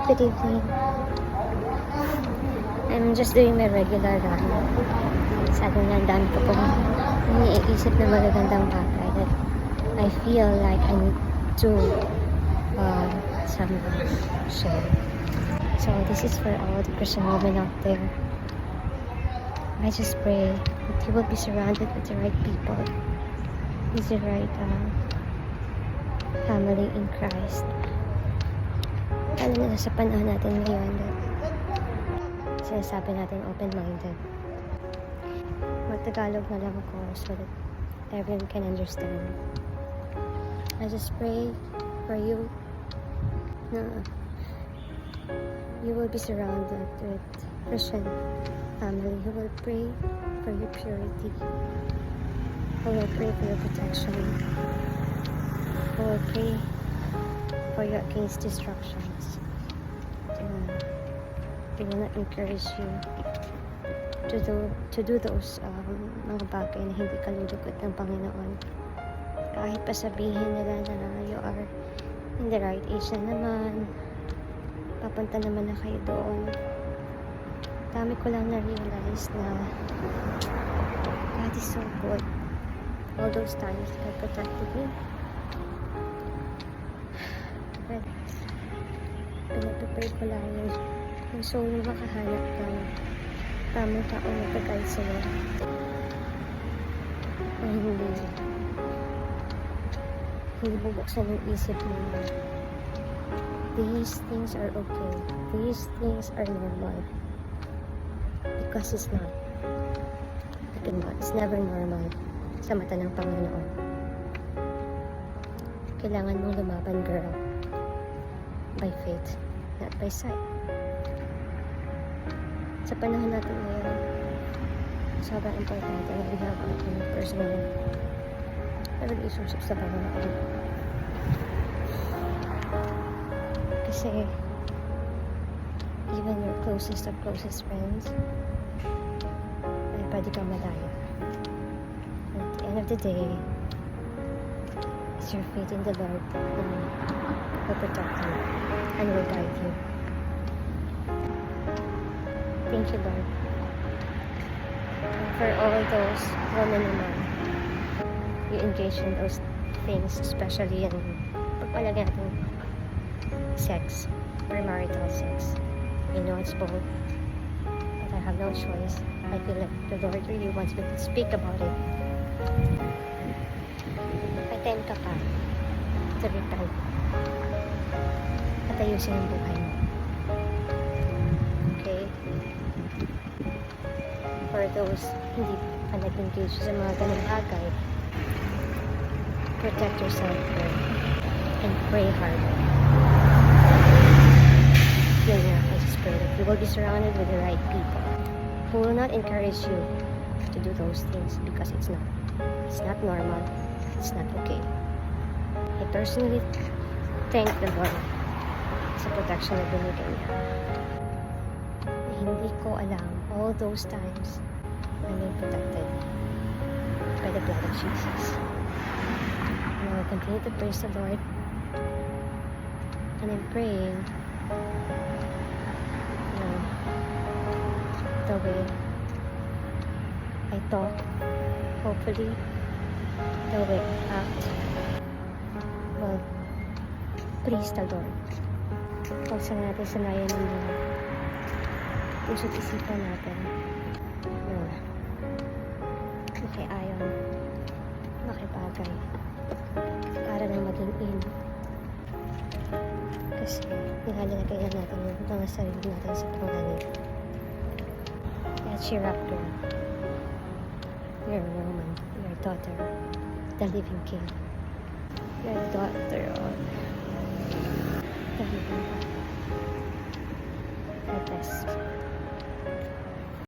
Good evening. I'm just doing my regular run. Sabi nga, ang dami ko pong iniisip na magagandang bagay that I feel like I need to somehow share. So this is for all the Christian women out there. I just pray that you will be surrounded with the right people, with the right family in Christ. Alam na sa panahon natin ngayon that sinasabi natin open-minded. Magtagalog na lang ako so that everyone can understand. I just pray for you na you will be surrounded with Christian family who will pray for your purity, who will pray for your protection, who will pray for you against distractions. They will not encourage you to do those mga bagay na hindi kalulugod ng Panginoon. Kahit pa sabihin nila na you are in the right age na naman, papunta naman na kayo doon. Dami ko lang na-realize na God is so good. All those times God protected me. But pinapapray ko lang yung soul na makahanap ng tamang tao na pag-guide sa'yo. Na hindi bubuksan ng isip mo na these things are okay. These things are normal. Because it's not. It's never normal sa mata ng Panginoon. Kailangan mong lumaban, girl. By faith, not by sight. Sa panahon natin ngayon, sobrang importante na we have our own personal relationship sa Panginoon. Kasi even your closest of closest friends ay pwede kang malaya. At the end of the day, it's your faith in the Lord na will protect you and will guide you. Thank you, Lord. And for all those women naman, you engage in those things, especially in pagpalagay natin sex, premarital sex. I know it's bold, but I have no choice. I feel like the Lord really wants me to speak about it. Attend ka pa to repent at ayusin ang buhay mo. Okay? For those hindi pa nag-engage sa mga ganung bagay, protect yourself more and pray harder. Yun nga, I just pray that you will be surrounded with the right people who will not encourage you to do those things because it's not normal, it's not okay. I personally thank the Lord sa protection na binigay niya. Hindi ko alam all those times I'm being protected by the blood of Jesus. And I will continue to praise the Lord, and I'm praying the way I talk, hopefully the way I act will please the Lord. Huwag sa natin sanayan ng mga puso't isipan natin na makiayon, makibagay para lang maging in. Kasi nilalagay na natin yung mga sarili natin sa panganib. Kaya cheer up, girl. You're a woman. You're a daughter of the living King. You're a daughter of the living God. God bless.